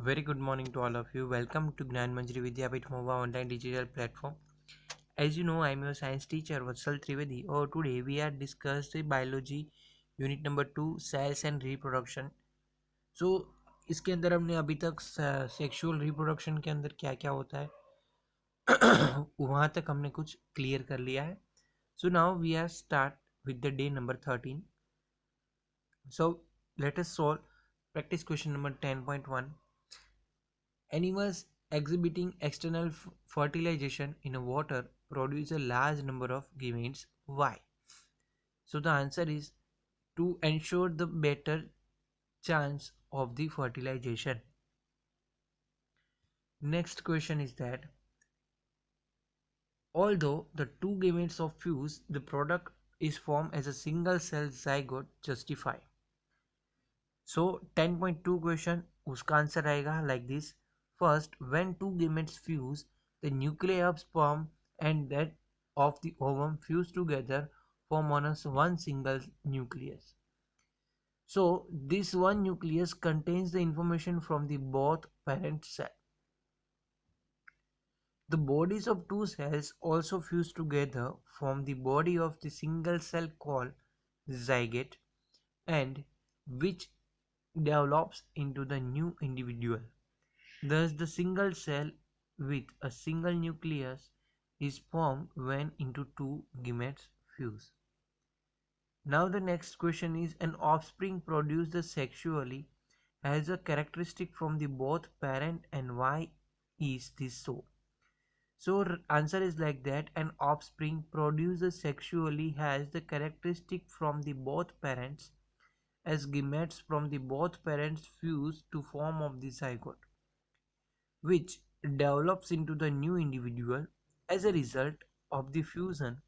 Very good morning to all of you. Welcome to Gnan Manjari Vidyapith Mova online digital platform. As you know, I am your science teacher Vatsal Trivedi. Today we are discussing biology unit number 2 cells and reproduction. So इसके अंदर हमने अभी तक sexual reproduction के अंदर क्या क्या होता है वहाँ तक हमने कुछ क्लियर कर लिया है. So now we are start with the day number 13. So let us solve practice question number 10.1. Animals exhibiting external fertilization in water produce a large number of gametes. Why? So the answer is to ensure the better chance of the fertilization. Next question is that although the two gametes of fuse, the product is formed as a single cell zygote justify. So 10.2 question उसका answer आएगा like this. First, when two gametes fuse, the nuclei of sperm and that of the ovum fuse together form one single nucleus. So this one nucleus contains the information from the both parent cell. The bodies of two cells also fuse together form the body of the single cell called zygote, and which develops into the new individual. Thus, the single cell with a single nucleus is formed when into two gametes fuse. Now the next question is, an offspring produced sexually has a characteristic from the both parent, and why is this so? So answer is like that, an offspring produced sexually has the characteristic from the both parents, as gametes from the both parents fuse to form of the zygote, which develops into the new individual. As a result of the fusion,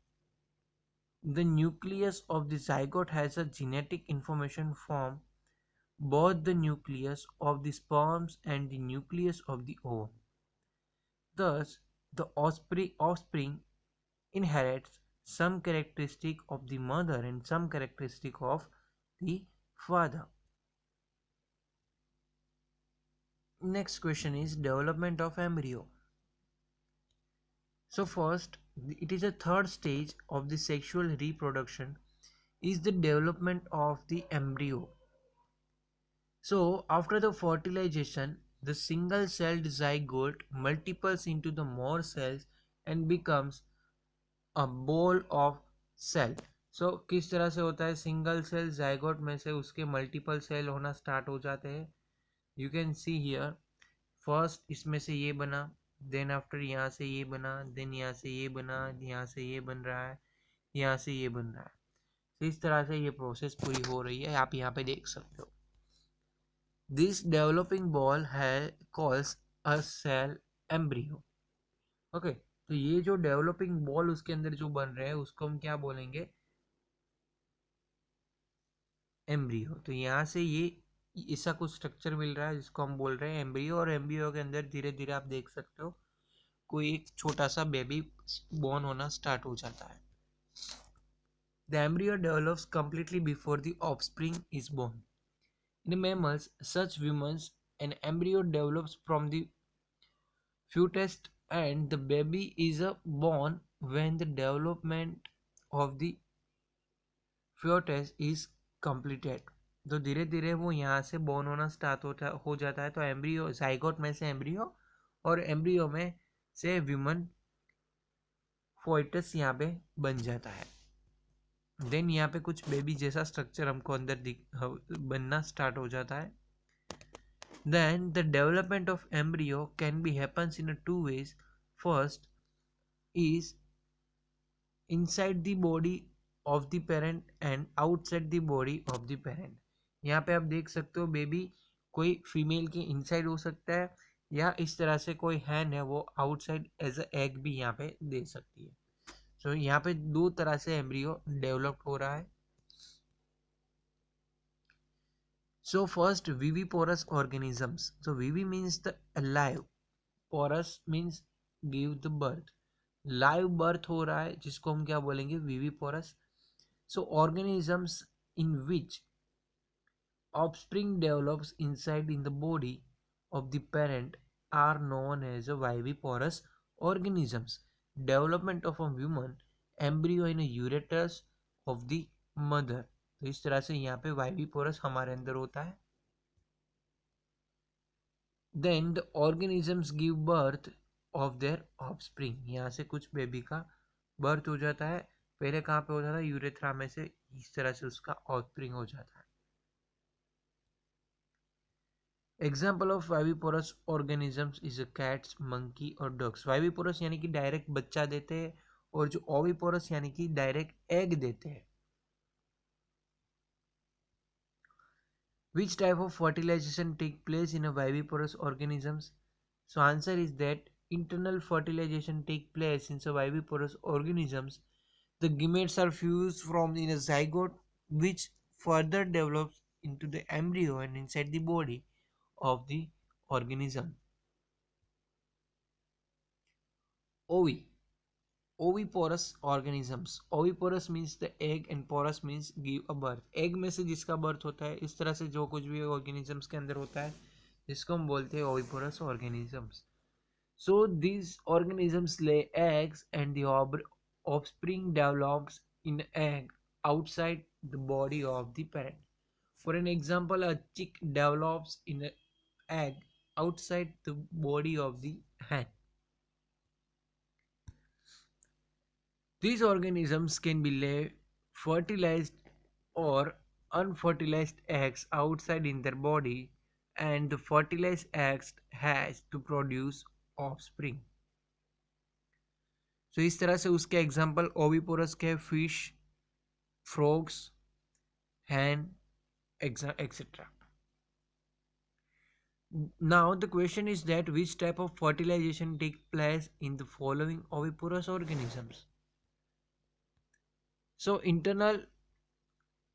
the nucleus of the zygote has a genetic information from both the nucleus of the sperms and the nucleus of the ovum. Thus, the offspring inherits some characteristic of the mother and some characteristic of the father. Next question is development of embryo. So first, it is a third stage of the sexual reproduction is the development of the embryo. So after the fertilization, the single celled zygote multiples into the more cells and becomes a ball of cell. So किस तरह से होता है, single cell zygote में से उसके multiple cell होना start हो जाते हैं. You can see here first इसमें से ये बना, देन आफ्टर यहाँ से ये बना, देन यहाँ से ये बना, यहाँ से ये बन रहा है, यहाँ से ये बन रहा है. तो इस तरह से ये प्रोसेस पूरी हो रही है, आप यहाँ पे देख सकते हो. दिस डेवलपिंग बॉल है calls a cell embryo. Okay, तो ये जो डेवलपिंग बॉल उसके अंदर जो बन रहे हैं उसको हम क्या बोलेंगे, एम्ब्रियो. तो यहाँ से ये ऐसा कुछ स्ट्रक्चर मिल रहा है जिसको हम बोल रहे हैं एम्ब्रियो, और एम्ब्रियो के अंदर धीरे धीरे आप देख सकते हो कोई एक छोटा सा बेबी बॉर्न होना स्टार्ट हो जाता है. The embryo develops completely before the offspring is born. In mammals, such women's an embryo develops from the fetus and the baby is born when the development of the fetus is completed. तो धीरे धीरे वो यहाँ से born होना start हो जाता है. तो एम्ब्रियो जाइगोट में से एम्ब्रियो, और एम्ब्रियो में से विमन फोइटस यहाँ पे बन जाता है. देन यहाँ पे कुछ बेबी जैसा स्ट्रक्चर हमको अंदर बनना स्टार्ट हो जाता है. Then the development of embryo can be happens in two ways. First is inside the body of the parent and outside the body of the parent. यहाँ पे आप देख सकते हो बेबी कोई फीमेल के इनसाइड हो सकता है, या इस तरह से कोई हैंड है वो आउटसाइड एज अ एग भी यहाँ पे दे सकती है. सो यहाँ पे दो तरह से एम्ब्रियो डेवलप हो रहा है. So first, viviparous organisms. So vivi means the alive, porous means give the birth. Live birth हो रहा है जिसको हम क्या बोलेंगे, viviparous. So organisms in which offspring develops inside in the body of the parent are known as a viviparous organisms. Development of a human embryo in a ureterus of the mother. तो इस तरह से यहाँ पे viviparous हमारे अंदर होता है. Then the organisms give birth of their offspring. यहाँ से कुछ बेबी का बर्थ हो जाता है. पहले कहाँ पे होता था? यूरेथ्रा में से इस तरह से उसका ऑफस्प्रिंग हो जाता है. Example of viviparous organisms is cats, monkey और डॉग्स. वाइविपोरस यानी कि डायरेक्ट बच्चा देते हैं, और जो ओविपोरस यानी कि डायरेक्ट एग देते हैं. Which type of fertilization take place in a viviparous organisms? So answer is that internal fertilization take place in a viviparous organisms. The gametes are fused from in a zygote, which further develops into the embryo and inside the body of the organism. Ovi. Oviporous organisms. Oviporous means the egg and porous means give a birth. Egg में से जिसका birth होता है, इस तरह से जो कुछ भी organisms के अंदर होता है, जिसको हम बोलते हैं oviporous organisms. So these organisms lay eggs and the offspring develops in egg outside the body of the parent. For an example, a chick develops in an egg outside the body of the hen. These organisms can be lay fertilized or unfertilized eggs outside in their body, and the fertilized eggs has to produce offspring. So इस तरह से उसके example oviparous के fish, frogs, hen, etc. Now the question is that which type of fertilization takes place in the following oviparous organisms? So internal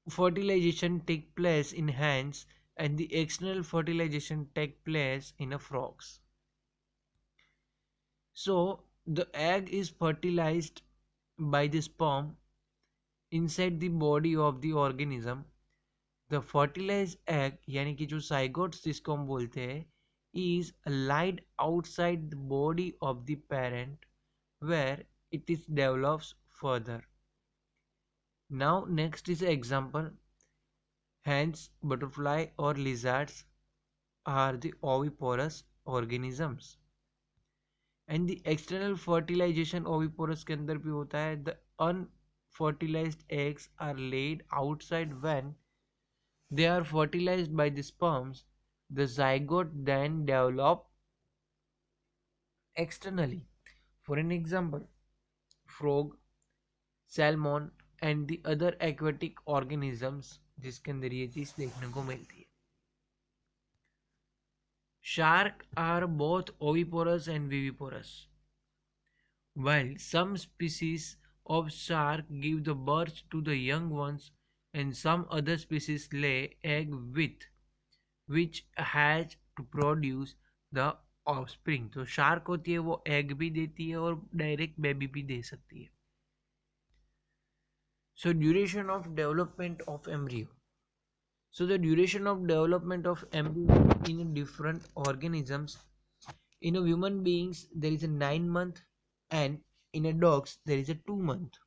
fertilization take place in hens and the external fertilization take place in a frogs. So the egg is fertilized by the sperm inside the body of the organism. The fertilized egg यानी कि जो zygotes जिसको हम बोलते हैं is laid outside the body of the parent where it is develops further. Now next is an example. Hens, butterfly or lizards are the oviparous organisms. And the external fertilization oviparous के अंदर भी होता है. The unfertilized eggs are laid outside when they are fertilized by the sperms. The zygote then develop externally. For an example, frog, salmon and the other aquatic organisms जिसके अंदर ये चीज देखने को मिलती है. Shark are both oviparous and viviparous. While some species of shark give the birth to the young ones, and some other species lay egg with which hatch to produce the offspring. तो shark होती है वो egg भी देती है और direct baby भी दे सकती है. So duration of development of embryo. So the duration of development of embryo in different organisms. In a human beings there is a 9 month, and in a dogs there is a 2 month.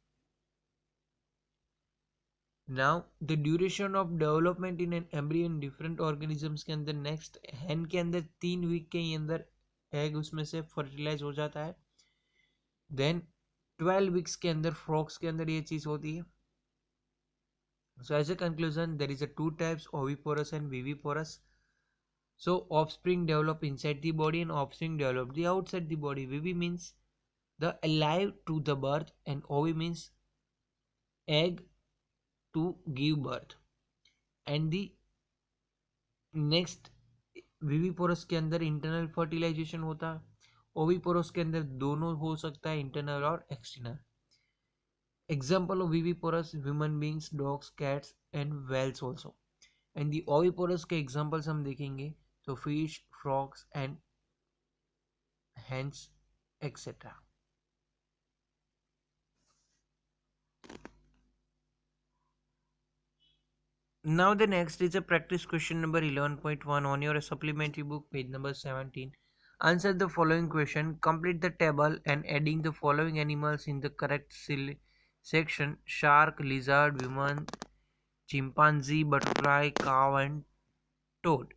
Now the duration of development in an embryo in different organisms के अंदर next hen के अंदर 3 week के अंदर egg उसमें से fertilize हो जाता है. Then 12 weeks के अंदर frogs के अंदर ये चीज होती है. So as a conclusion, there is a two types, oviparous and viviparous. So offspring develop inside the body and offspring develop the outside the body. Vivi means the alive to the birth, and ovi means egg to give birth. And the next viviparous के अंदर internal fertilisation होता है. Oviparous के अंदर दोनों हो सकता है, इंटरनल और external. Example of viviparous human beings, dogs, cats and whales also. And the oviparous के एग्जाम्पल्स हम देखेंगे तो fish, frogs and hens etcetera. Now the next is a practice question number 11.1 on your supplementary book, page number 17. Answer the following question. Complete the table and adding the following animals in the correct section: shark, lizard, woman, chimpanzee, butterfly, cow, and toad.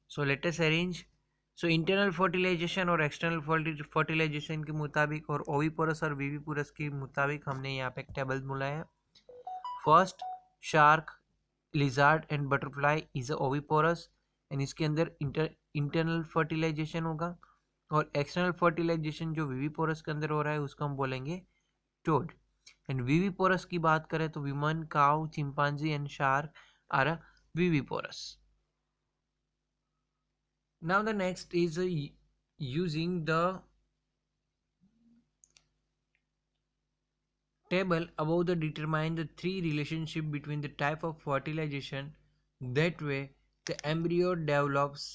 So let us arrange. So internal fertilization और external fertilization के मुताबिक और oviparous और viviparous के मुताबिक हमने यहाँ पे एक टेबल बुलाया. First, shark, lizard and butterfly is oviparous and इसके अंदर इंटरनल फर्टिलाइजेशन होगा, और एक्सटर्नल फर्टिलाइजेशन जो विविपोरस के अंदर हो रहा है उसको हम बोलेंगे टोड. एंड विविपोरस की बात करें तो women, cow, chimpanzee and shark are viviparous. Now the next is using the table above the determine the three relationship between the type of fertilization that way the embryo develops.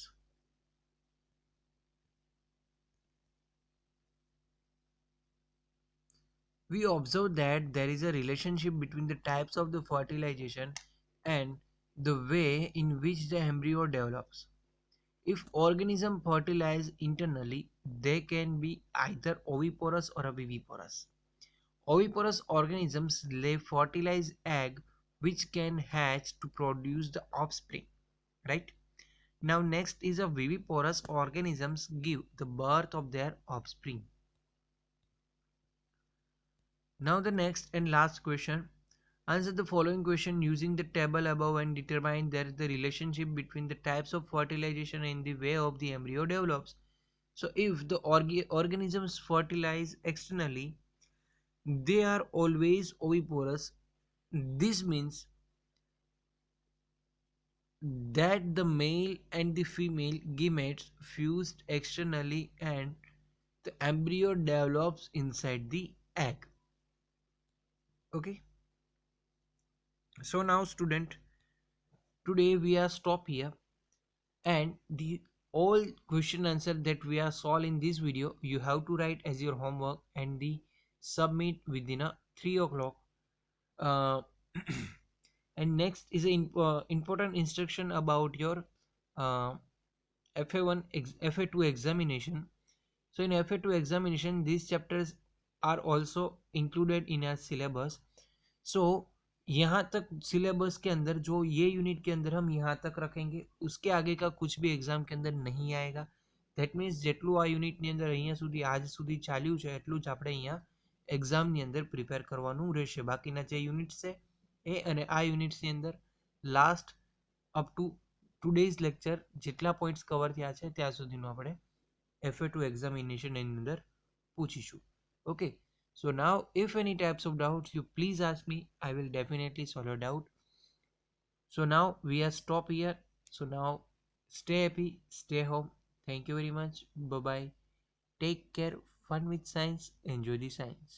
We observe that there is a relationship between the types of the fertilization and the way in which the embryo develops. If organism fertilize internally, they can be either oviporous or viviporous. Oviporous organisms lay fertilized egg which can hatch to produce the offspring, right? Now next is a viviporous organisms give the birth of their offspring. Now the next and last question. Answer the following question using the table above and determine there is the relationship between the types of fertilization and the way of the embryo develops. So if the organisms fertilize externally, they are always oviporous. This means that the male and the female gametes fused externally and the embryo develops inside the egg. Okay, so now student, today we are stop here, and the all question answer that we are solved in this video you have to write as your homework and the submit within a 3 o'clock. uh, and next is an important instruction about your uh, FA1 FA2 examination. So in FA2 examination these chapters are also included in our syllabus. So यहाँ तक syllabus के अंदर जो ये unit के अंदर हम यहाँ तक रखेंगे, उसके आगे का कुछ भी एग्जाम के अंदर नहीं आएगा. ધેટ મીન્સ જેટલું આ યુનિટની અંદર અહીંયા સુધી આજ સુધી ચાલ્યું છે એટલું જ આપણે અહીંયા એક્ઝામની અંદર પ્રિપેર કરવાનું રહેશે. બાકીના જે યુનિટ્સ છે એ અને આ યુનિટ્સની અંદર last up to today's lecture જેટલા પોઈન્ટ્સ કવર થયા છે ત્યાં સુધીનું આપણે FA2 examination in અંદર પૂછીશું. Okay, so now if any types of doubts you please ask me, I will definitely solve your doubt. So now we are stop here. So now stay happy, stay home. Thank you very much. Bye bye. Take care. Fun with science. Enjoy the science.